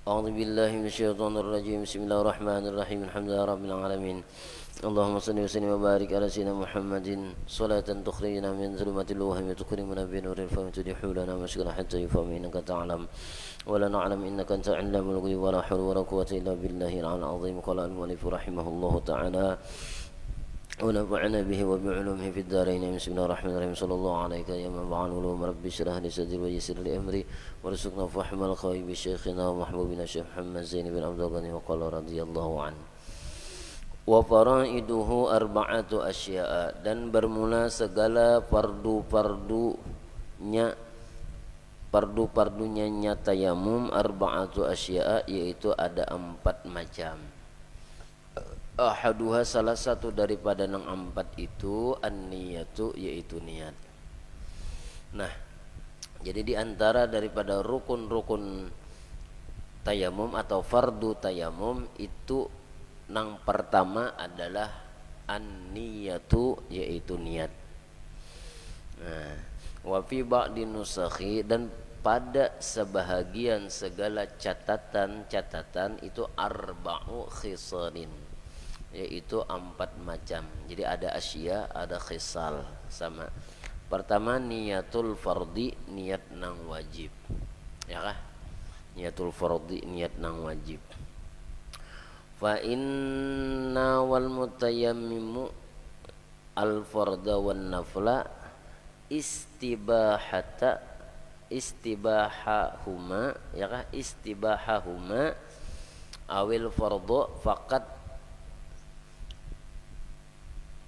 أعوذ بالله من الشيطان الرجيم. بسم الله الرحمن الرحيم. الحمد لله رب العالمين. اللهم صل وسلم وبارك على سيدنا محمد صلاة تخرجنا من ظلمات الوهم وتكرمنا بنور الفهم تدح لنا مشكلة حتى يفهم إنك تعلم ولا نعلم إنك أنت علام الغيوب ولا حول ولا قوة إلا بالله العلي العظيم. قال المؤلف رحمه الله تعالى ونفعنا به وبعلومه في الدارين. بسم الله الرحمن الرحيم. صلى الله عليك يا منبع العلوم. رب اشرح لي صدري ويسر لي امري وارزقنا فهم الخير بشيخنا ومحبوبنا الشيخ محمد زين بن عبد الغني. وقال رضي الله عنه wa faraiduhu arba'atu asya'a, dan bermula segala fardu-fardunya tayamum arba'atu asya'a, yaitu ada 4 macam. Ahaduha, salah satu daripada yang 4 itu an-niyatu, yaitu niat. Nah, jadi di antara daripada rukun-rukun tayamum atau fardu tayamum itu yang pertama adalah an-niyatu, yaitu niat. Nah, wa fi ba'di nusakhi, dan pada sebahagian segala catatan itu arba'u khisalin, yaitu 4 macam. Jadi ada asya, ada khisal sama. Pertama niyatul fardi, niat nang wajib. Ya kah? Niyatul fardi, niat nang wajib. Fa inna wal mutayammimu al farda wan nafla istibahahuma, ya kah? Istibahahuma awil fardu faqat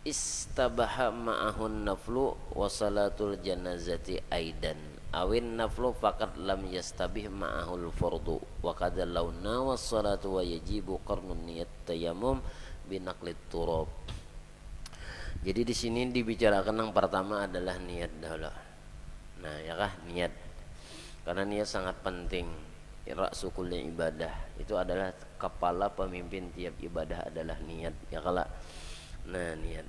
istabaha ma'ahun naflu wa salatul janazati aidan awin naflu faqat lam yastabih ma'ahul fardu wa kadza launa was salatu wa yajibu qarnun niyat tayammum binaqlit turab. Jadi di sini dibicarakan yang pertama adalah niat dahulu. Nah, ya kah, niat. Karena niat sangat penting. Ra'su kulli ibadah, itu adalah kepala pemimpin tiap ibadah adalah niat, ya kala. Nah, niat.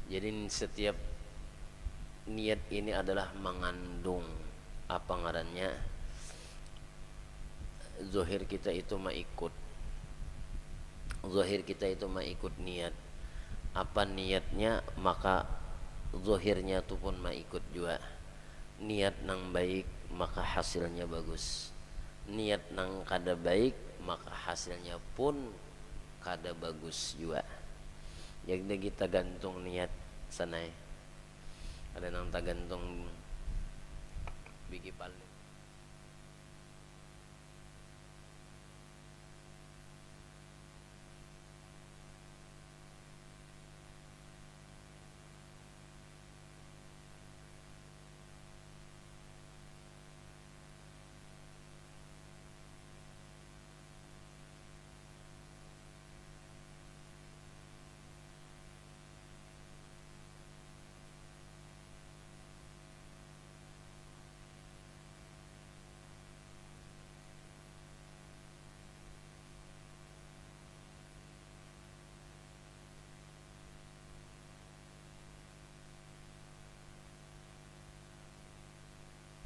Jadi setiap niat ini adalah mengandung apa ngarannya, zahir kita itu ikut niat. Apa niatnya, maka zahirnya itu pun ikut juga. Niat nang baik maka hasilnya bagus. Niat nang kada baik maka hasilnya pun kada bagus juga. Jadi kita gantung niat sanai. Ada nang tagantung bigi paling.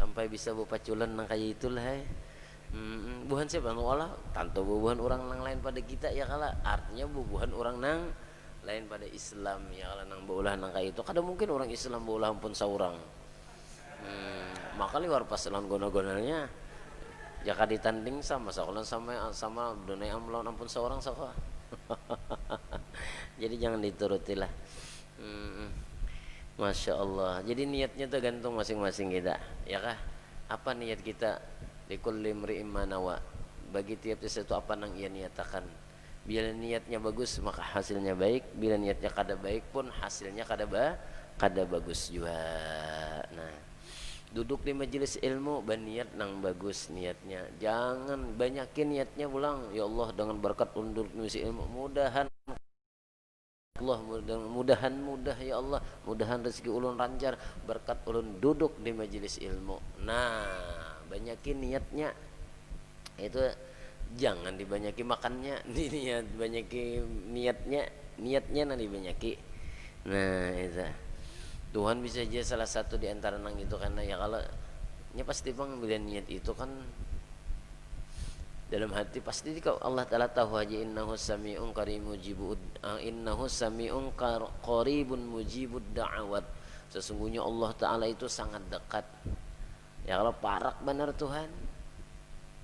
Sampai bisa berpaculan nang kayak itulah. Buhan siapa Allah, tanto bubuhan orang nang lain pada kita, ya kala. Artinya bubuhan orang nang lain pada Islam, ya kala, nang beulah nang kayak itu. Kada mungkin orang Islam beulah pun saurang. Maka liwar pas lan gona-gonanya jaka ditanding sama sakulan sama dunai amlawan ampun seorang saka. Jadi jangan diturutilah. Masya Allah. Jadi niatnya tergantung masing-masing kita, ya kah? Apa niat kita? Likulli imri'in ma nawa. Bagi tiap sesuatu apa yang ia niatakan. Bila niatnya bagus maka hasilnya baik. Bila niatnya kada baik pun hasilnya kada bagus juga. Nah, duduk di majelis ilmu berniat nang bagus niatnya. Jangan banyakin niatnya ulang. Ya Allah, dengan berkat undur majelis ilmu mudahan Allah, mudah ya Allah, mudahan rezeki ulun lancar berkat ulun duduk di majelis ilmu. Nah, banyakin niatnya. Itu jangan dibanyaki makannya, niat banyaki niatnya nanti banyaki. Nah, itu Tuhan bisa aja salah satu di antara nang itu, karena ya kalau nya pasti bang bila niat itu kan dalam hati pasti kau Allah Ta'ala tahu aja innahu sami'un qaribun mujibud innahu sami'un qaribun mujibud da'awat. Sesungguhnya Allah Ta'ala itu sangat dekat. Ya kalau parak benar Tuhan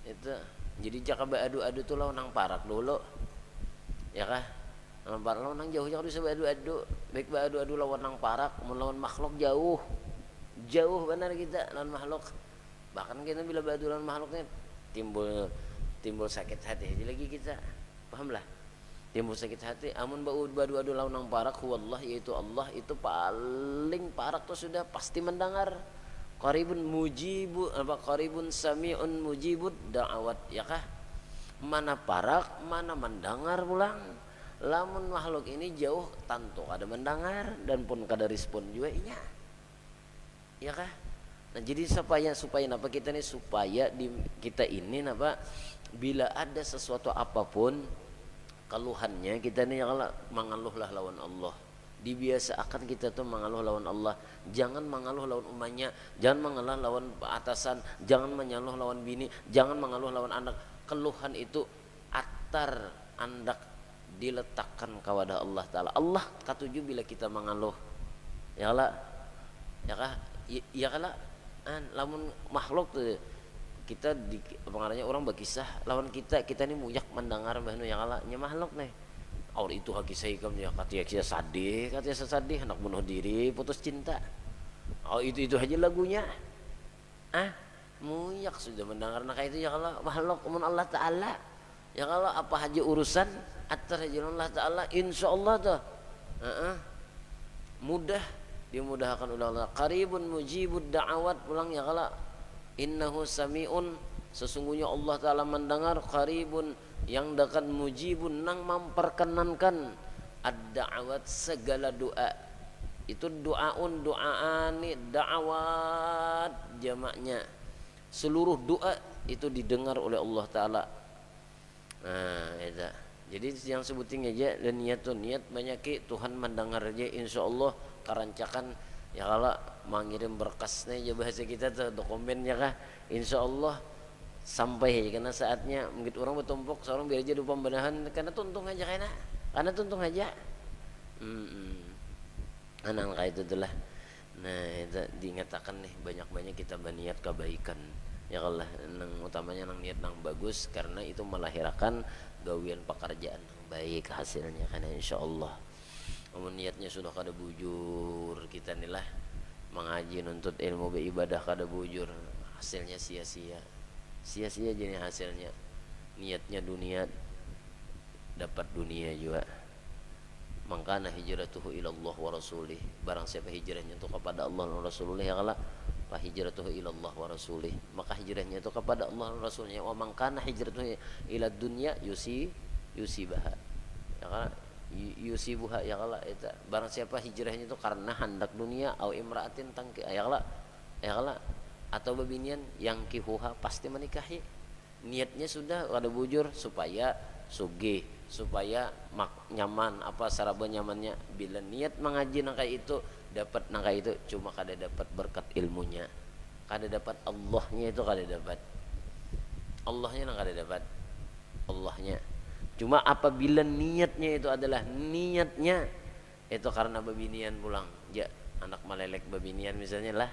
itu, jadi jaka adu-adu tuh lawan nang parak dulu ya kah, lawan parak lawan nang jauh bisa adu-adu, baik adu-adu lawan nang parak melawan makhluk jauh benar kita lawan makhluk. Bahkan kita bila adu lawan makhluknya timbul sakit hati aja lagi kita, paham lah, timbul sakit hati. Amun adu-adu lawan nang parak huwallah, yaitu Allah itu paling parak tuh sudah pasti mendengar. Qaribun mujibu apa qaribun sami'un mujibud da'awat ya kah, mana parak mana mendengar pulang. Lamun makhluk ini jauh tantu ada mendengar dan pun kada respon juga inya ya kah. Nah jadi supaya napa kita nih, supaya di kita ini napa bila ada sesuatu apapun keluhannya kita nih ya kalau mengeluhlah lawan Allah. Dibiasakan kita tuh mengeluh lawan Allah, jangan mengeluh lawan umatnya, jangan mengeluh lawan atasan, jangan mengeluh lawan bini, jangan mengeluh lawan anak. Keluhan itu atar andak diletakkan kepada Allah Ta'ala. Allah katuju bila kita mengeluh ya lah ya kah ya kala lamun makhluk tuh kita di pengarangnya orang berkisah lawan kita ini muyak mendengar bahnu ya kala nya makhluk nih. Aur itu haki saya ya katanya sadih hendak bunuh diri putus cinta. Oh itu aja lagunya. Muyak sudah mendengar nak itu ya kalau makhluk umun Allah Ta'ala. Ya kalau apa haji urusan atar haji Allah Ta'ala insyaallah tuh. Mudah dimudahkan oleh Allah. Qaribun mujibud da'awat pulang ya kalau innahu sami'un, sesungguhnya Allah Ta'ala mendengar, qaribun yang dekat, mujibun nang memperkenankan ad-da'awat segala doa. Itu doaun doaani da'awat jamaknya. Seluruh doa itu didengar oleh Allah Ta'ala. Itu. Jadi yang sebutin aja dan niat banyak Tuhan mendengar aja insyaallah karancakan ya kalau mengirim berkasnya aja bahasa kita tuh dokumennya kah insyaallah sampai aja karena saatnya mungkin orang bertumpuk seorang biar aja dupa pembenahan karena tuntung aja anak kayak itu tuh lah. Nah itu diingatakan nih banyak kita berniat kebaikan ya Allah, nang utamanya nang niat nang bagus karena itu melahirkan gawian pekerjaan yang baik hasilnya karena insyaallah. Namun niatnya sudah kada bujur kita nih lah mengaji nuntut ilmu beribadah kada bujur, hasilnya sia-sia jadi hasilnya. Niatnya dunia dapat dunia juga. Mangkana hijratuhu ilallah wa rasulih, barang siapa hijrahnya itu kepada Allah dan Rasulullah ya kala fa hijratuhu ilallah wa rasulih, maka hijrahnya itu kepada Allah dan Rasulnya. Wa mangkana hijratuhu ila dunya yusibaha ya kala yusibuha ya kala itu, barang siapa hijrahnya itu karena hendak dunia au imraatin tangki ya kala atau babinian yang kihuha pasti menikahi. Niatnya sudah ada bujur supaya sugih, supaya nyaman apa saraba nyamannya. Bila niat mengaji nangka itu dapat nangka itu, cuma kada dapat berkat ilmunya, kada dapat Allahnya itu kada dapat Allahnya nang kada dapat Allahnya. Cuma apabila niatnya itu adalah niatnya itu karena babinian pulang ya anak melelek babinian misalnya lah.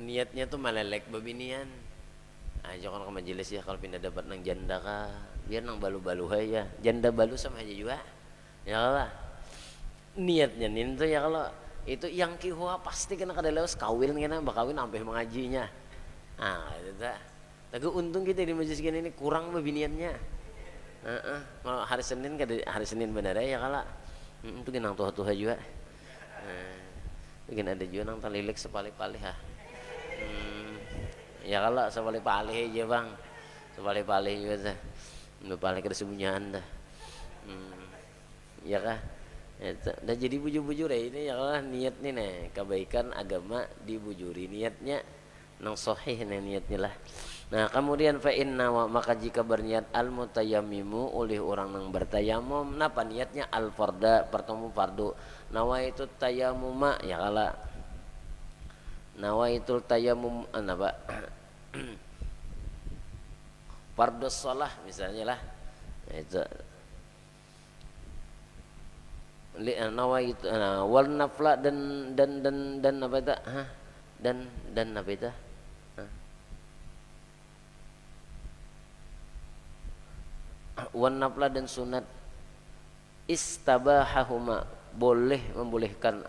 Niatnya tuh melelek babinian aja kan ke majelis ya kalau pindah dapat nang janda kah biar nang balu-balu aja janda balu sama aja juga ya lah. Niatnya nin tuh ya kalau itu yang kihua pasti kena kada lewas kawin kena bakawin sampai mengajinya. Itu dah. Tapi untung kita di majelis gini ini kurang babiniannya. Kalau hari Senin benar ya kalau itu nang tuha-tuha juga. Mungkin ada juga nang talilik sepali-pali ya kalau sepali-pali aja bang, sepali-pali juga dah, sepali kersembunyian dah, ya kah? Dah jadi bujur-bujur ya ini ya kalau niat nih nih kebaikan agama dibujuri niatnya nang sahih nih niatnya lah. Nah kemudian fa inna maka jika berniat al mutayammim oleh orang yang bertayamum, napa niatnya al farda pertemu fardu, nawa itu tayamuma ya kala. nawaitul tayammum apa fardhus shalah misalnya lah. Nah, itu nawaitu wal nafla dan apa itu dan apa itu wan nafla dan sunat istabahahuma boleh membolehkan.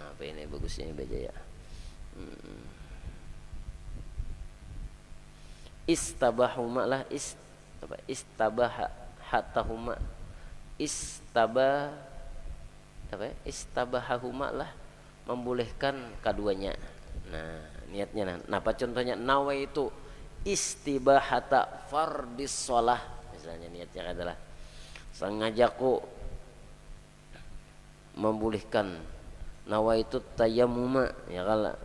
Apa ini bagusnya baca ya. Istabahuma lah istabaha hatahuma istabahahuma lah membolehkan keduanya. Nah niatnya nah apa contohnya nawaitu istibahata fardis shalah misalnya niatnya adalah sengajaku membolehkan nawaitu tayammuma ya kala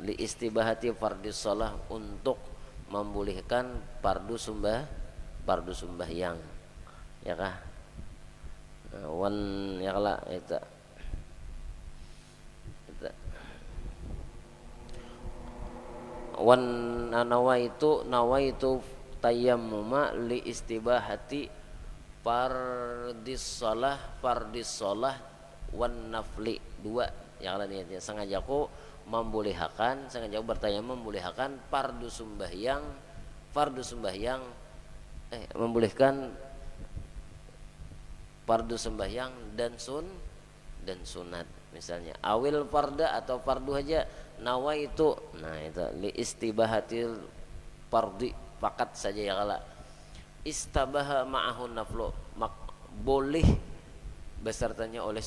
li istibahati fardis shalah untuk membolehkan fardu sembahyang ya kah wan ya kala itu wan nawaitu tayammuma li istibahati fardis shalah wan nafli dua yang kala niatnya sengaja aku membolehkan sengaja bertanya membolehkan fardu sembahyang membolehkan fardu sembahyang dan sunat misalnya awil farda atau fardu aja nawaitu nah itu li istibahatil fardi fakat saja ya kala istabaha ma'ahun naflu boleh besertanya oleh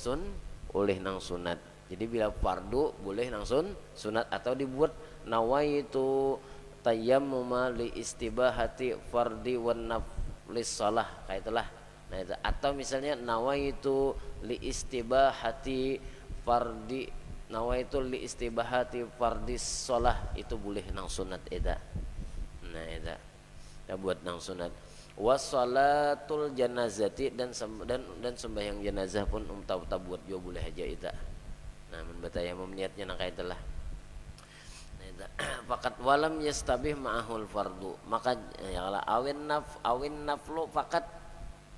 nang sunat. Jadi bila fardu boleh langsung sunat atau dibuat nawaitu tayammuma li istibahati fardi wan naflis shalah kayak itulah. Nah itu atau misalnya nawaitu li istibahati fardi nawaitu li istibahati fardis shalah itu boleh nang sunat eta. Nah eta ya buat nang sunat. Wassalatul janazati dan sembahyang jenazah pun buat juga boleh aja eta. Nah bertayamum niatnya nak itulah. Fakat walam yastabih ma'ahul fardu maka ya lah awin naflu fakat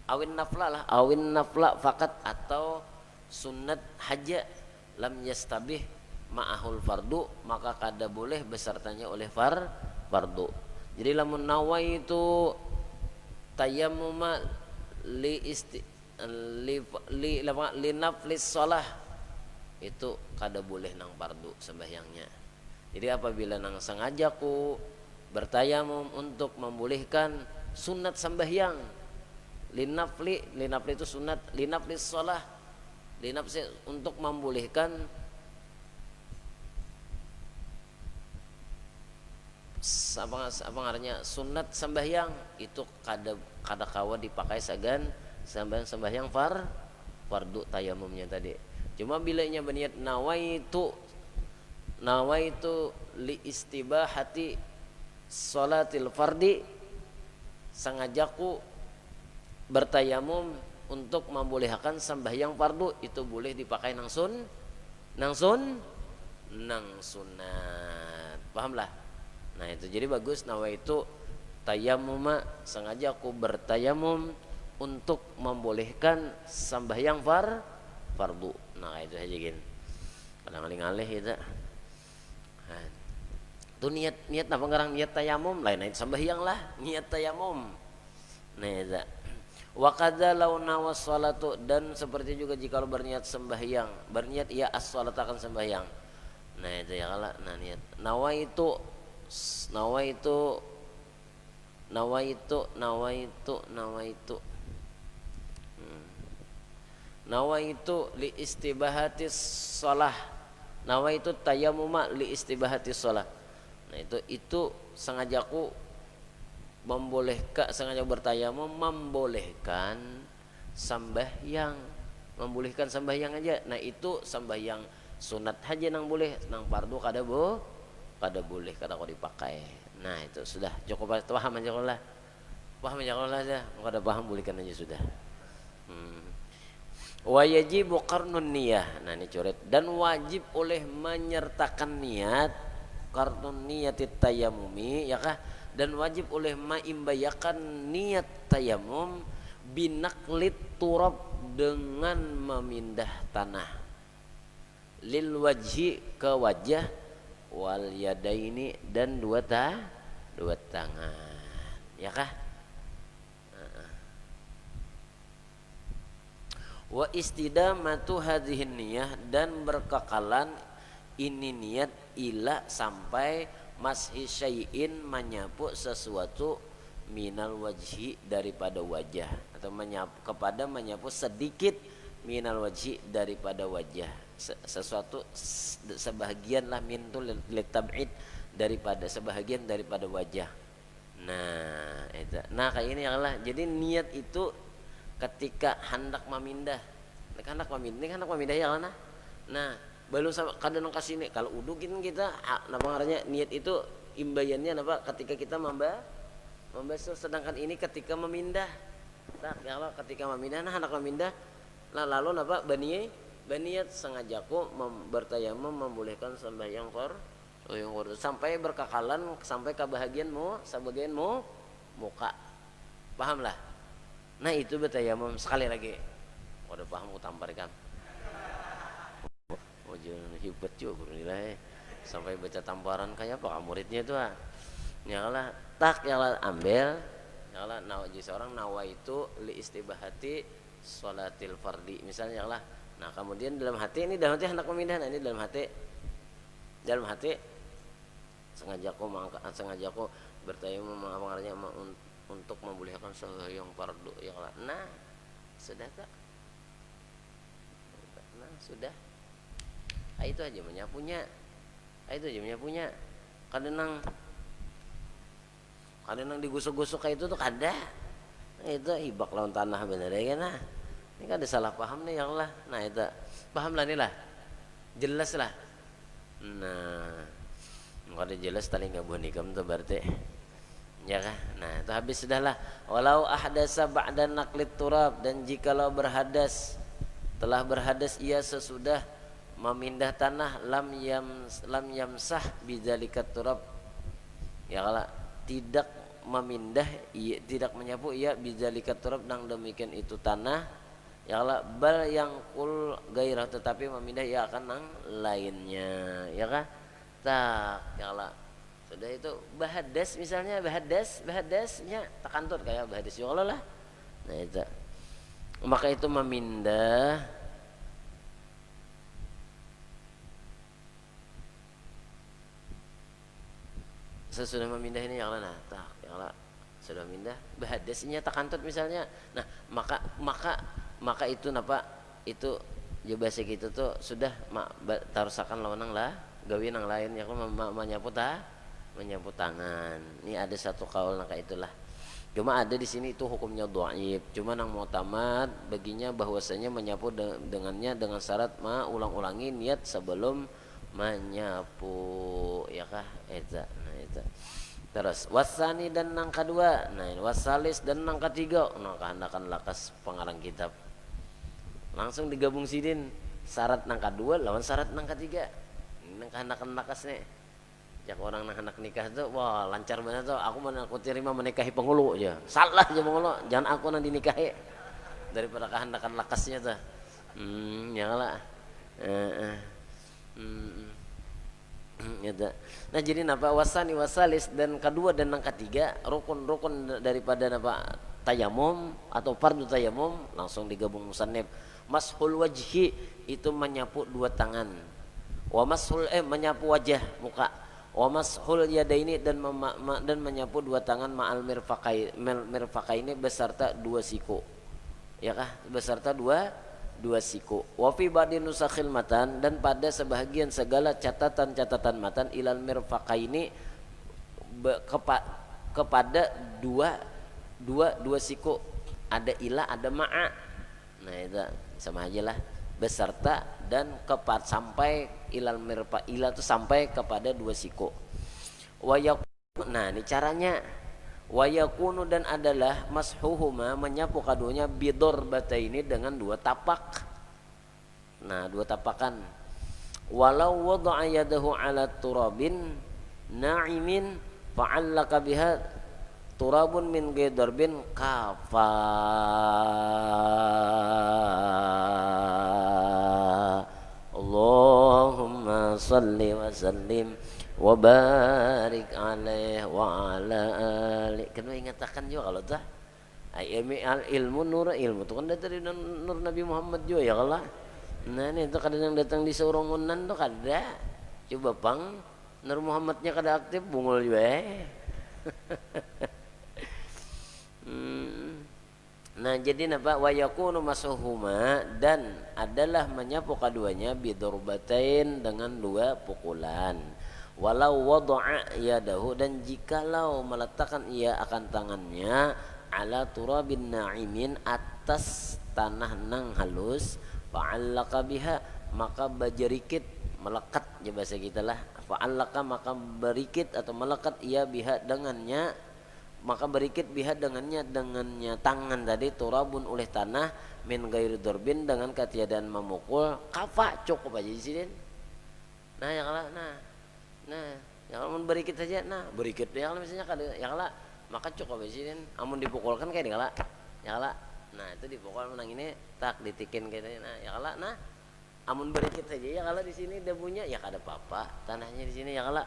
awin nafla fakat atau sunat haja lam yastabih ma'ahul fardu maka kada boleh besertanya oleh fardu. Jadi lamun nawaitu tayammuma li naflis shalah itu kada boleh nang fardu sembahyangnya. Jadi apabila nang sengajaku bertayamum untuk membolehkan sunat sembahyang linafli itu sunat linaflis shalah linafsi untuk membolehkan apa artinya sunat sembahyang itu kada kawa dipakai sagan sembahyang fardu tayamumnya tadi. Cuma bila nya berniat nawaitu li istibahati sholatil fardi sengajaku bertayamum untuk membolehkan sembahyang fardu itu boleh dipakai nang sunat pahamlah. Nah itu jadi bagus nawaitu tayammuma sengajaku bertayamum untuk membolehkan sembahyang fardu. Nah itu aja gin kadang ngalih itu tuh niat apa ngarang niat tayamum lain itu sembahyang lah niat tayamum. Nah itu wa kadza law nawas salatu dan seperti juga jika lo berniat sembahyang berniat ia as-salat akan sembahyang. Nah itu ya kala nah niat nawaitu nawaitu li istibahati shalah nawaitu tayammuma li istibahati shalah. Nah itu sengajaku membolehkan sengaja bertayamum membolehkan sembahyang aja. Nah itu sembahyang sunat aja nang boleh nang fardu kada boleh kada kau dipakai. Nah itu sudah cukup paham aja kalau lah aja kada paham bolehkan aja sudah. Wa yajibu qarnun niyah. Nah ini coret. Dan wajib oleh menyertakan niat qarnun niyatit tayamumi, ya kah? Dan wajib oleh maimbayakan niat tayamum binaklit turab, dengan memindah tanah, lil wajhi ke wajah, wal yadaini dan dua tangan, ya kah? Wa istidamatu hadhihi niyah, dan berkekalan ini niat ila sampai mashi syai'in, menyapu sesuatu minal wajhi daripada wajah, atau menyapu sedikit minal wajhi daripada wajah, sesuatu sebahagian lah, min tu litab'id, daripada sebahagian daripada wajah. Nah itu, nah kayak ini ya lah. Jadi niat itu ketika hendak memindah, ini hendak memindah ya lah. Nah belum sama kadang kasih nih, kalau udu kita napa ngarannya niat itu imbayannya napa ketika kita membasuh, sedangkan ini ketika memindah. Tak kalau ketika memindah, nah hendak memindah, nah lalu napa baniat sengajaku bertayamum membolehkan sembahyang sampai berkekalan sampai ke sebagianmu muka, paham lah. Nah itu bertayamum sekali lagi. Udah paham ku tampar kan? Oh jangan hebat juga nilai sampai baca tamparan kayak apa muridnya itu ah. Nyala tak nyala ambil nyala nawaji seorang nawa itu li istibahati sholatil fardi misalnya lah. Nah kemudian dalam hati hendak memindah, nah ini dalam hati sengajaku bertayamum mengarahnya untuk membolehkan sembahyang fardu ya lah. Nah sudah tak, nah sudah, itu aja menyapunya, kadang digusuk-gusuk kayak itu tuh kada, nah, itu hibak lawan tanah bener ya kan. Nah ini kan ada salah paham nih ya Allah. Nah itu paham lah nih lah, jelas lah. Nah kalau jelas tali nggak buah nikam tuh berarti ya kan. Nah itu habis sudahlah. Walau ahdasa ba'da naqlit turab, dan jikalau telah berhadas ia sesudah memindah tanah, lam yamsah bidzalikat turab, ya kalau tidak memindah tidak menyapu ia bidzalikat turab nang demikian itu tanah, ya kalau bal yang kul gairah, tetapi memindah ia akan nang lainnya, ya kan. Tak ya kalau sudah itu bahadas misalnya, bahadasnya takantut kayak bahadas ya Allah lah. Nah itu maka itu memindah sesudah memindah ini yang lah, tak yang lah sudah mindah bahadasnya takantut misalnya. Nah maka itu napa itu jebase gitu tuh sudah tarusakan lawanang lah gawi nang lain ya kalau menyapu tangan. Ini ada satu kaul naka itulah. Cuma ada di sini itu hukumnya dhaif. Cuma nang mu'tamad baginya bahwasanya menyapu dengannya dengan syarat ulang-ulangi niat sebelum menyapu, ya kah? Eta. Nah itu. Terus wasani dan nang kedua. Nah wasalis dan nang ketiga. Nah kehendakan lakas pengarang kitab. Langsung digabung sidin syarat nang kedua lawan syarat nang ketiga. Nang kehendakan lakas nih. Jak orang nang hendak nikah tuh wah lancar banget tuh. Aku mana aku terima menikahi penghulu aja. Salah aja penghulu, jangan aku nang dinikahi. Daripada kehendakan lakasnya tuh. Ya lah. Gitu. Nah jadi napa wasani wasalis dan kedua dan yang ketiga rukun daripada napa tayamum atau fardu tayamum langsung digabung musannif. Mashul wajhi itu menyapu dua tangan. Wa mashul menyapu wajah muka. Wa mashul yadaini dan menyapu dua tangan ma'al mirfaqaini beserta dua siku. Ya kah? Beserta dua siku. Wa fi ba'di nusakhil matan, dan pada sebahagian segala catatan matan ilal mirfaqaini kepada dua siku, ada ila ada ma'a. Nah itu sama aja lah, beserta dan sampai ilal mirfa, ila itu sampai kepada dua siku. Nah ini caranya. Dan adalah mashuhuma menyapu kadunya bidor bata ini dengan dua tapak. Nah, dua tapakan. Walau wada'a yadahu ala turabin na'imin fa'allaka biha turabun min ghadarbin kafa. Allahumma salli wa sallim wa barik alaih wa ala ali. Kena ingatakan juga kalau tah ilmu nur ilmu itu kan dari nur Nabi Muhammad juga ya Allah. Nah ini itu kadang yang datang di saurongunan tuh kada. Coba pang Nur Muhammadnya kada aktif bungul juga Nah jadi napa wa yakunu masuhuma dan adalah menyapu keduanya bidurbatain dengan dua pukulan. Walau wada'a yadahu dan jikalau meletakkan ia akan tangannya ala turabin na'imin atas tanah nang halus fa'allaka biha maka bajarikit melekat ya bahasa kita lah fa'allaka maka berikit atau melekat ia biha dengannya maka berikit biha dengannya tangan tadi turabun oleh tanah min gairi dorbin dengan ketiadaan memukul kafa cukup aja di sini. Nah ya kalau nah ya kalau berikit saja berikit ya kalau misalnya kada ya kalau maka cukup aja sini amun dipukulkan kayak dikala ya kalau nah itu dipukul menang ini tak ditikin kayak ya kalau amun berikit saja ya kalau di sini debunya ya kada apa-apa tanahnya di sini ya kalau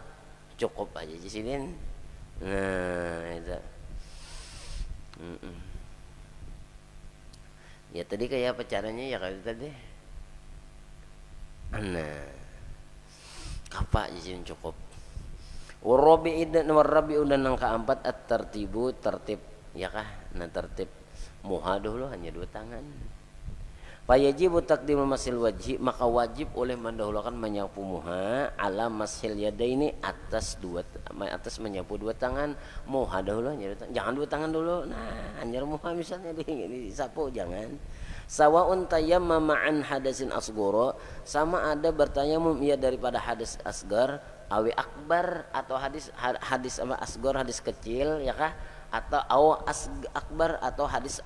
cukup aja di sini. Nah itu ya tadi kayak apa caranya ya kalau tadi nah kapak di sini cukup. Warabi dan yang keempat at-tartibu tertib ya kah nah tertib muha dulu hanya dua tangan. Fayajibu taqdimul masil wajhi maka wajib oleh mendahulukan menyapu muha ala masil yadaini atas menyapu dua tangan muha dahulu jangan dua tangan dulu nah hanya muha misalnya disapu jangan. Sawaun tayammama an hadasin asghara sama ada bertayamum ia daripada hadas asgar awi akbar atau hadis sama asgar hadis kecil ya kah atau akbar atau hadis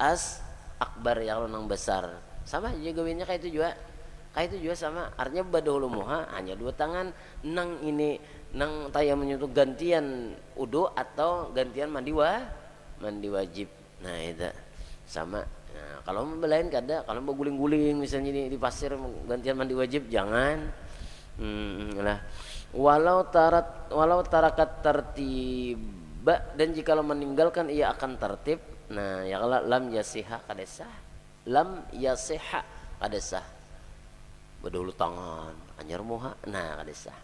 akbar yang nang besar sama aja gawinnya kayak itu juga sama artinya badahulu muha hanya dua tangan nang tayamumnya itu gantian udu atau gantian mandi wajib nah itu sama. Nah, kalau membelain kada kalau mau guling-guling misalnya di pasir gantian mandi wajib jangan lah walau tarakat tertiba dan jika meninggalkan ia akan tertib nah ya kalau lam yasiha kadesah lam yasiha kadesah berdahulu tangan anyar muha nah kadesah.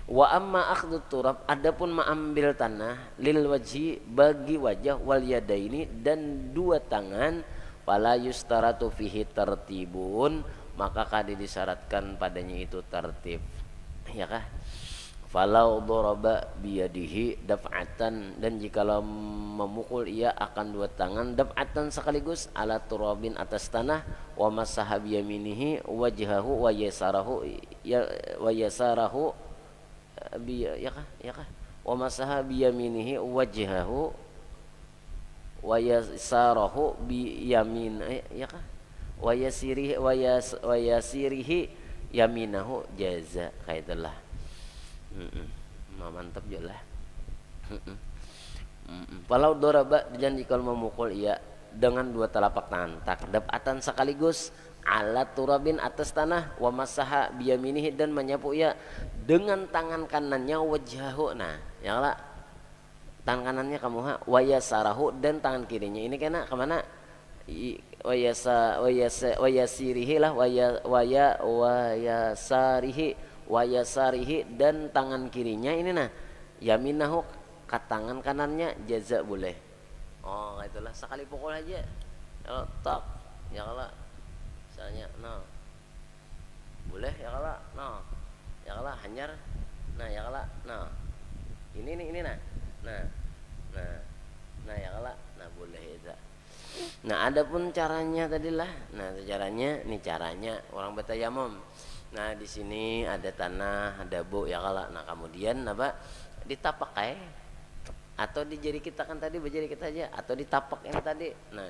Wa amma akhdut turab adapun mengambil tanah lil wajhi bagi wajah wal yadaini dan dua tangan fala yustaratu fihi tertibun maka kada disyaratkan padanya itu tertib ya kah falau daraba biyadihi daf'atan dan jikalau memukul ia akan dua tangan daf'atan sekaligus ala turabin atas tanah wa masaha biyaminihi wajhahu wa yasarahu ya kah wa masaha biyaminihi wajhahu wa yasarahu biyamin ya kah wa yasirihi yaminahu jaza kaitulah. Mantap juga lah. Walau doraba dan jika memukul ia dengan dua telapak tangan takdabatan sekaligus ala turabin atas tanah wa masaha biyaminihi dan menyapu ia dengan tangan kanannya wajhahu nah ya lah tangan kanannya kamu wa yasarahu dan tangan kirinya ini kena kemana wayasirihi lah wayasarihi dan tangan kirinya ini nah yaminahu ke tangan kanannya jaza boleh. Oh itulah sekali pukul aja kalau tak ya kalau misalnya boleh ya kalau ya kalau hanyar ya kalau ini nah ya kalau boleh itu. Nah adapun caranya tadilah caranya orang bertayamum. Nah di sini ada tanah ada ya kalau kemudian apa ditapak atau di jari kita kan tadi berjari kita aja atau ditapak yang tadi nah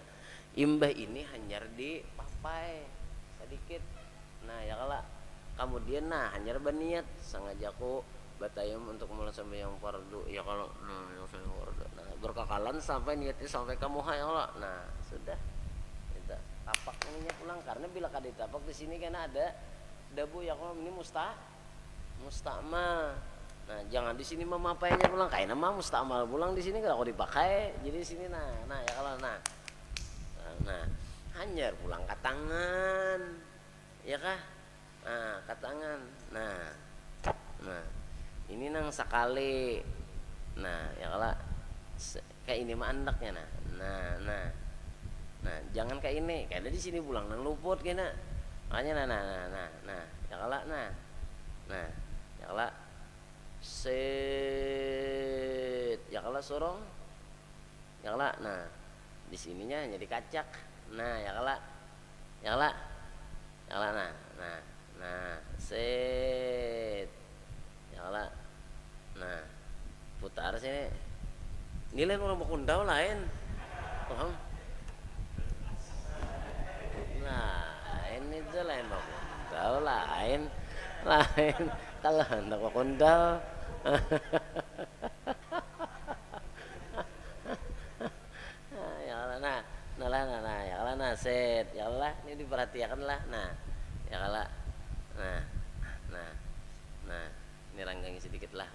imbah ini hanya dipapai sedikit nah ya kemudian nah hanyar berniat sengaja aku batayam untuk mulai sembahyang fardu ya kalau nah yang sembahyang fardu nah berkakalan sampai niatnya sampai kamu ya Allah nah sudah kita tapak ininya pulang karena bila kada tapak di sini kan ada dabu ya kalau ini musta'mal. Nah, jangan di sini memapainya pulang kayak nama musta'mal pulang di sini kalau dipakai. Jadi di sini nah ya kalau nah hanyar pulang ke tangan. Ya kah? Nah, ke tangan. Nah. Ini nang sekali. Nah, ya kalau kayak ini mah andaknya Nah, jangan kayak ini. Kayak di sini pulang nang luput kena. Makanya nah. Ya kalau nah. Ya kalau set ya kalau sorong ya kalau nah di sininya jadi kacak nah ya kalau nah set ya kalau nah putar sini nilai orang bakundau lain paham nah ini tuh lain bakundau lain kalau hendak bakundau ya Allah ya Allah set ya Allah ini diperhatikan lah ya Allah nah ini ranggangi sedikit lah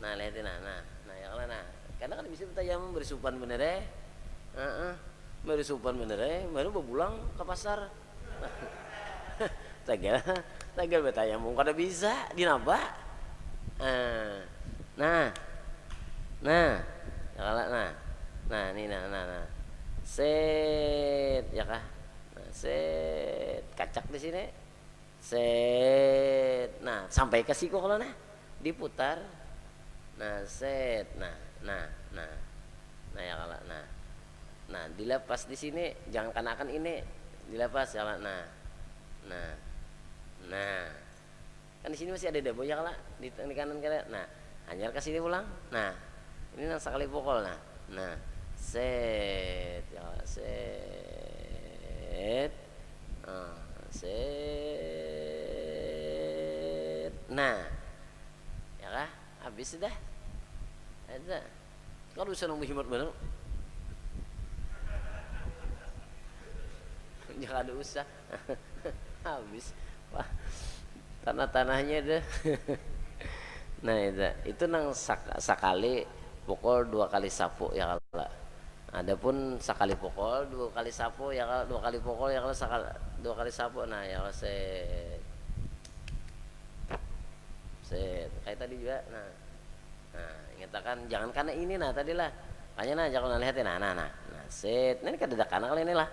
lihatin ya Allah karena kan bisa bertayamum bersupan bener bersupan bener baru pulang ke pasar tagal bertayamum kada bisa dinapa nah ya kalau ini set ya kah set kacak di sini set nah sampai ke siku kalau diputar set nah ya kalau dilepas di sini jangan kenakan ini dilepas ya kalau nah kan di sini masih ada dabo ya kalau di kanan kalian hanyar ke sini pulang ini nang sekali pukul set ya set set ya kah habis sudah ada kalau bisa nunggu himmat bener jangan ada usah habis wah tanah-tanahnya deh nah itu nang sekali pukul 2 kali sapu ya kalau adapun sekali pukul 2 kali sapu ya kalau 2 kali pukul ya kalau 2 kali sapu nah ya kalau set kayak tadi juga nah ingatakan jangan karena ini tadi lah makanya jangan lihatin set ini kada kanan kali ini lah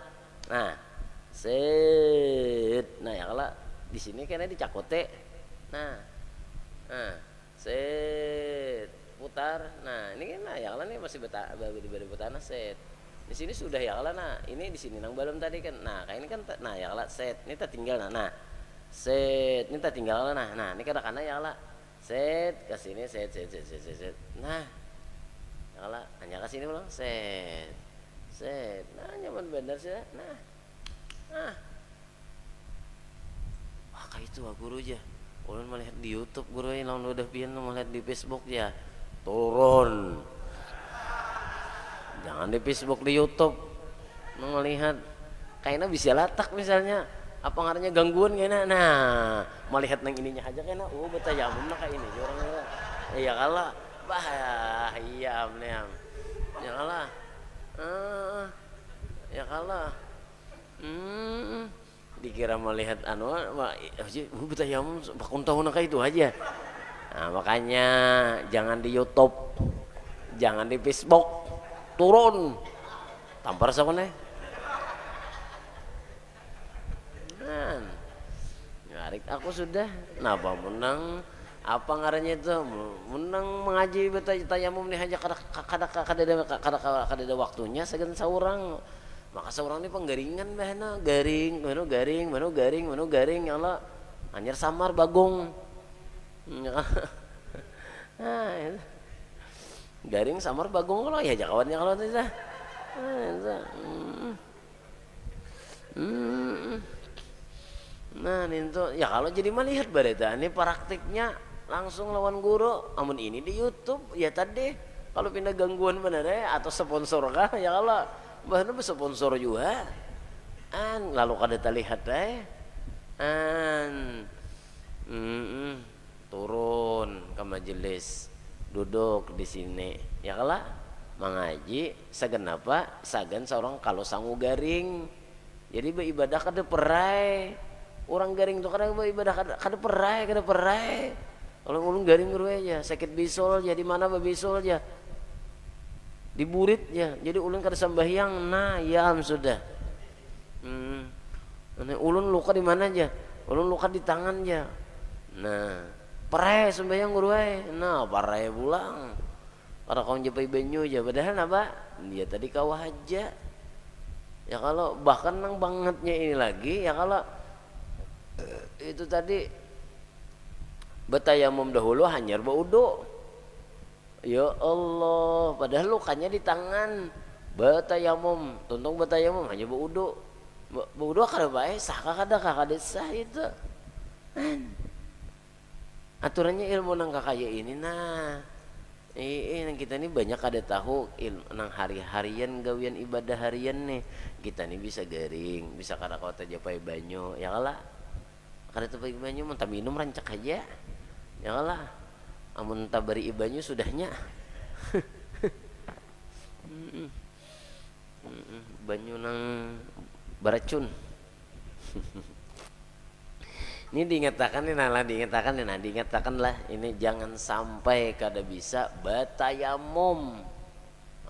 set ya kalau di sini kayaknya dicakote set putar ini kan ya kalau ini masih bertanah set di sini sudah ya kalau ini di sini nang balon tadi kan kayak ini kan ya kalau set ini tertinggal set ini tertinggal ini kadang-kadang ya kalau set ke sini set ya kalau hanya ke sini ulang set nyaman bener sih kayak itu guru aja ulun melihat di YouTube guru ini lawan udah pian melihat di Facebook ya turun jangan di Facebook di YouTube melihat kayaknya bisa latak misalnya apa ngarannya gangguan kayaknya melihat nang ininya aja kayaknya betayamum kayak ini orangnya iya kalah iya amneam ya kalah ya kalah dikira melihat betayamum bakun tahun kayak itu aja makanya jangan di YouTube jangan di Facebook turun tampar sakunnya ngarik aku sudah napa menang apa ngarannya itu menang mengaji betayamum nih aja kada waktunya segan saurang maka seorang ini penggaringan bahana garing ya Allah anyar samar bagong garing samar bagong kalau ya jakawannya kalau tidak Nah itu ya kalau jadi melihat berita ini praktiknya langsung lawan guru. Amun ini di YouTube ya tadi kalau pindah gangguan bener ya atau sponsor kah ya kalau bahkan sponsor juga an lalu kada terlihat an turun ke majelis duduk di sini ya kalah mengaji segenapa sagan seorang kalau sangu garing jadi beribadah kada perai orang garing tuh kada beribadah kada perai kalau ulun garing guru aja sakit bisul aja di mana bisul aja di burit ya jadi ulun kada sembahyang nah yam sudah ulun luka di mana aja ulun luka di tangan aja nah perai sembahyang guru nah parai pulang para kawan japai banyu aja padahal apa dia tadi kawah aja ya kalau bahkan nang bangetnya ini lagi ya kalau itu tadi betayamum dahulu hanyar baudo ya Allah padahal lukanya di tangan betayamum tuntung betayamum hanya baudo kada baik sah kada sah itu aturannya ilmu nang kakaya ini nah nang kita ini banyak ada tahu ilmu nang hari-harian gawian ibadah harian nih kita nih bisa garing bisa kada kota japai banyu ya kalah kada tupai banyu mentah minum rancak aja ya kalah amun tabari ibanyu sudahnya banyu nang beracun ini diingatakan lah ini jangan sampai kada bisa batayamum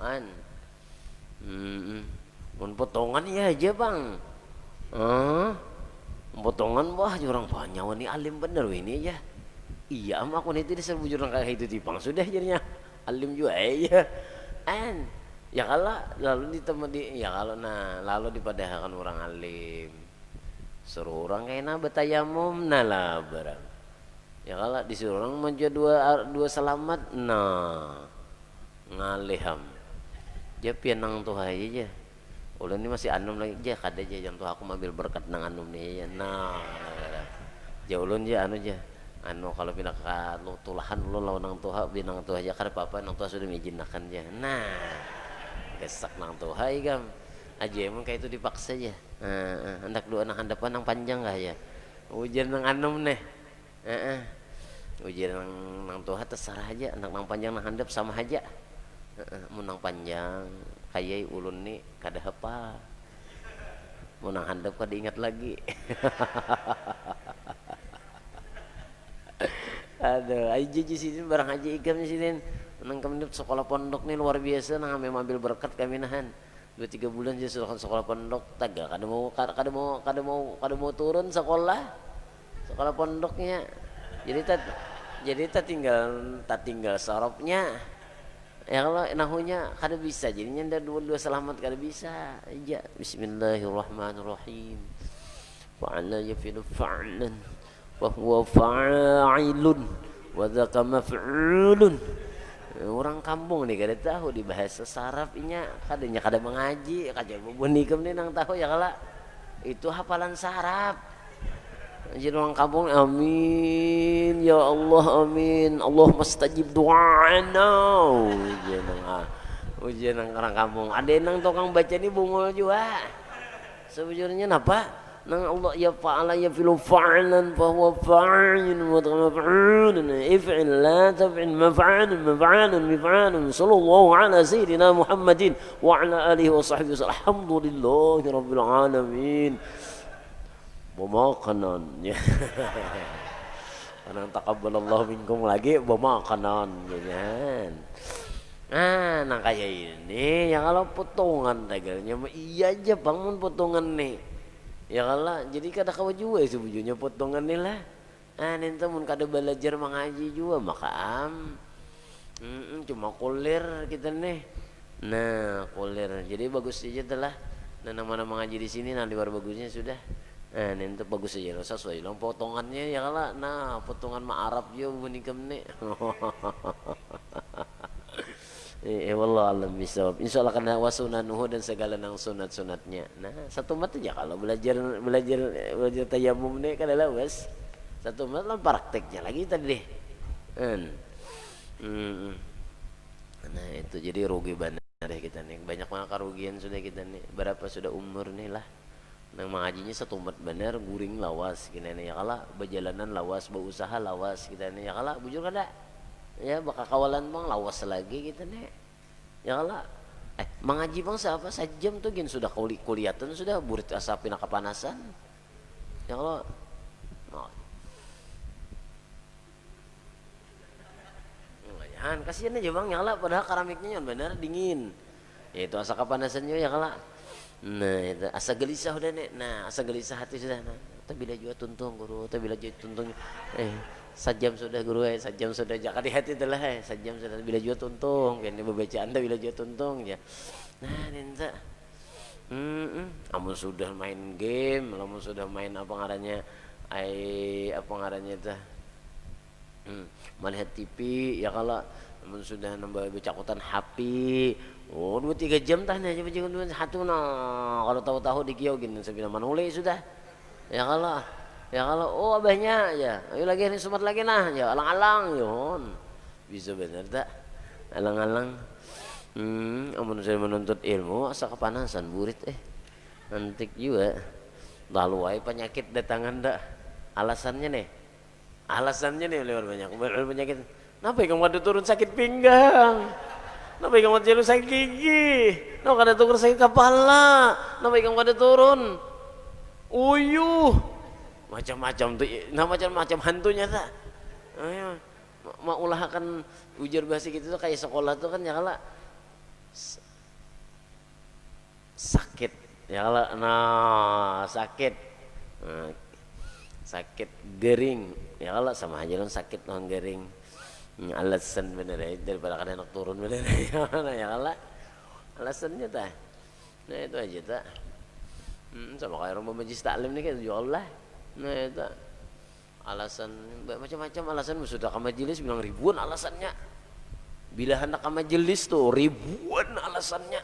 an potongan ya aja bang potongan wah jurang panyawan ini alim bener ini aja iya am aku nanti diserbu jurang kayak itu tipang sudah jadinya alim juga ya an ya kalau lalu ditemani ya kalau nah lalu dipadahakan orang alim suruh orang kena betayamum nalah barang ya kalau disuruh orang menjadi dua selamat nah ngaliham dia pianang tuh aja ulun ini masih anum lagi aja kada aja yang tuh aku ambil berkat nang anum nih ya nah jauh ulun aja anu kalau pindah ke tulahan ulun lawan nang tuha binang tuh aja kada apa-apa nang tuha sudah mijinakan aja nah gesak nang tuha igam aja emang kayak itu dipaksa aja hendak dua nang handapan nang panjang gak ya ujian nang anum nih ujian nang tuha terserah aja nang panjang nang handap sama aja menang panjang kayak ulun nih kada apa mau nang handap kada ingat lagi aduh aja di sini barang aja ikam di sini nang kami sekolah pondok nih luar biasa nang ambil berkat kami nahan 2-3 bulan dia sekolah pondok taga kada mau turun sekolah pondoknya jadi tak tinggal soropnya ya kalau nahunya kada bisa jadinya ndak dua selamat kada bisa aja bismillahirrahmanirrahim fa'ala yafilu fa'lan wa huwa fa'ilun wa dzaka maf'ulun orang kampung nih kada tahu di bahasa Sarabnya kada mengaji kaja bubunikem nih nang tahu ya kala itu hafalan Sarab jadi orang kampung amin ya Allah amin Allah mustajib doana ujian nang orang kampung ada nang tukang baca nih bungul juga sebujurnya napa nang Allah ya fa'ala ya filu fa'lan fa huwa fa'ilun wa maf'ulun if'il la taf'il maf'alun sallallahu ala sayyidina Muhammadin wa ala alihi wa sahbihi wasallam alhamdulillahi rabbil alamin makanan ya karena takabbalallahu minkum lagi makanan ya nah kayak ini ya kalau potongan dagelnya iya aja bangun potongan nih ya kalah jadi kada kawa juga sebujurnya potongan nih lah nanti mun kada belajar mengaji juga maka cuma kulir kita nih nah kulir jadi bagus aja telah nah nama mengaji di sini nah luar bagusnya sudah nanti bagus aja lo sesuai lo potongannya ya kalah nah potongan ma Arab juga bunikam nih Wallah alam bisawab. Insyaallah karena wasunanuhu dan segala nang sunat-sunatnya. Nah, satu mat aja kalau belajar tayamum nih kan adalah was. Satu mat lah prakteknya lagi tadi deh. Nah, itu jadi rugi benar ya kita nih. Banyak banget kerugian sudah kita nih. Berapa sudah umur nih lah. Nang mengajinya satu mat benar guring lawas kita nih. Ya kala berjalanan lawas, berusaha lawas kita nih. Ya kala bujur kada. Ya bakal kawalan bang lawas lagi gitu nih ya lah mengaji bang siapa sajam tuh gin sudah kuliatan sudah burit asapin kepanasan ya Allah jangan kasihan aja bang ya lah padahal keramiknya yang benar dingin ya itu asa kepanasannya ya lah nah itu asa gelisah udah nih nah asa gelisah hati sudah nah tapi bila juga tuntung guru tapi bila juga tuntung sajam sudah guru sajam sudah jangan di hati itulah sajam sudah bila juga tuntung kan membaca anda bila juga tuntung ya nah ninja amun sudah main game amun sudah main apa ngarannya apa ngarannya itu melihat TV ya kalau amun sudah nambah becakutan HP oh 2-3 jam tah nih coba jangan satu nah kalau tahu-tahu di kiau gini saya bilang manule sudah ya kalau oh abahnya ya ayo lagi nih sumat lagi nah ya alang-alang yon bisa bener tak alang-alang amun saya menuntut ilmu asa kepanasan burit nanti juga lalu ay penyakit datangan dah alasannya nih lewat banyak penyakit kenapa kamu ada turun sakit pinggang kenapa kamu ada sakit gigi kenapa ada turun sakit kepala kenapa kamu ada turun uyuh macam-macam tuh nah macam-macam hantunya tak mau ulah kan ujar bahasa gitu tuh kayak sekolah tuh kan ya kala sakit ya kala nah sakit sakit gering ya kala sama aja dong sakit non gering alasan bener ya daripada kadang anak turun bener ya kala alasannya tak nah itu aja tak sama kayak rumah majlis taklim nih kayak ya Allah nah itu alasan macam-macam alasan sudah ke majelis bilang ribuan alasannya bila hendak ke majelis tuh ribuan alasannya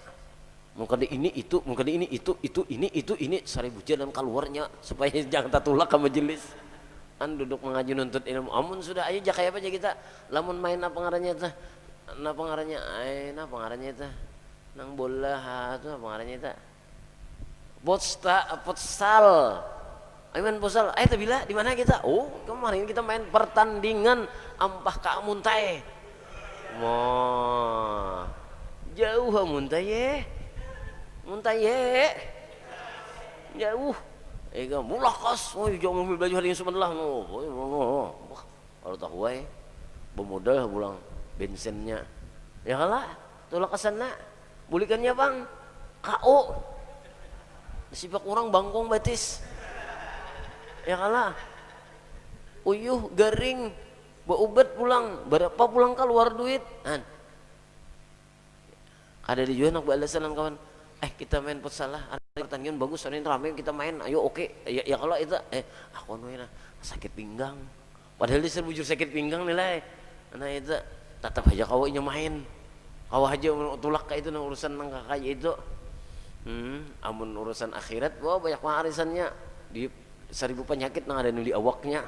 mungkin ini itu ini 1000 jalan keluarnya supaya jangan tatulak ke majelis duduk mengaji nuntut ilmu amun sudah aja kayak apa aja kita lamun main apa ngarannya itu apa ngarannya itu nang bola itu apa ngarannya itu futsal Aiman posal, bila di mana kita? Oh, kemarin kita main pertandingan ampah ka muntai. Wah, jauh muntai. Jauh. Kamu lakas, jauh mobil baju hari ini sebenarnya. Kalau tahu bermodal pulang bensinnya. Ya kalah, tuh lakasan nak. Bulikannya bang, KO. Sibak orang bangkong batis. Ya kalah uyuh garing baubat pulang berapa pulang keluar duit ada di jual nak balasan kawan kita main futsal lah ada pertandingan bagus hari ini ramai kita main ayo oke. Ya kalau itu aku nuina sakit pinggang padahal dia bujur sakit pinggang nilai nah itu tetap aja kawanya main kau aja tulak kayak itu urusan nang kayak itu amun urusan akhirat wah banyak arisannya di 1000 penyakit nang ada di awaknya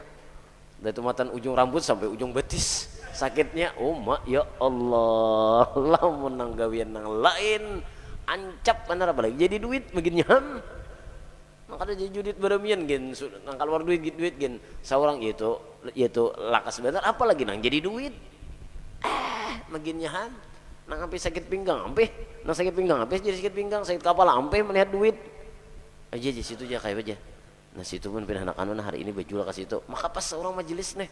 dari tumatan ujung rambut sampai ujung betis sakitnya mak ya Allah lamun nang gawian nang lain ancap bener apalagi jadi duit begini maka ada jadi duit beremian gen nang keluar duit gen seorang itu lakas bener apalagi nang jadi duit begini nang sampai sakit pinggang sampai nang sakit pinggang sampai jadi sakit pinggang sakit kepala sampai melihat duit aja di situ aja kayak aja. Nah situ pun pindah anak anu hari ini baju lah ke situ. Maka pas seorang majelis nih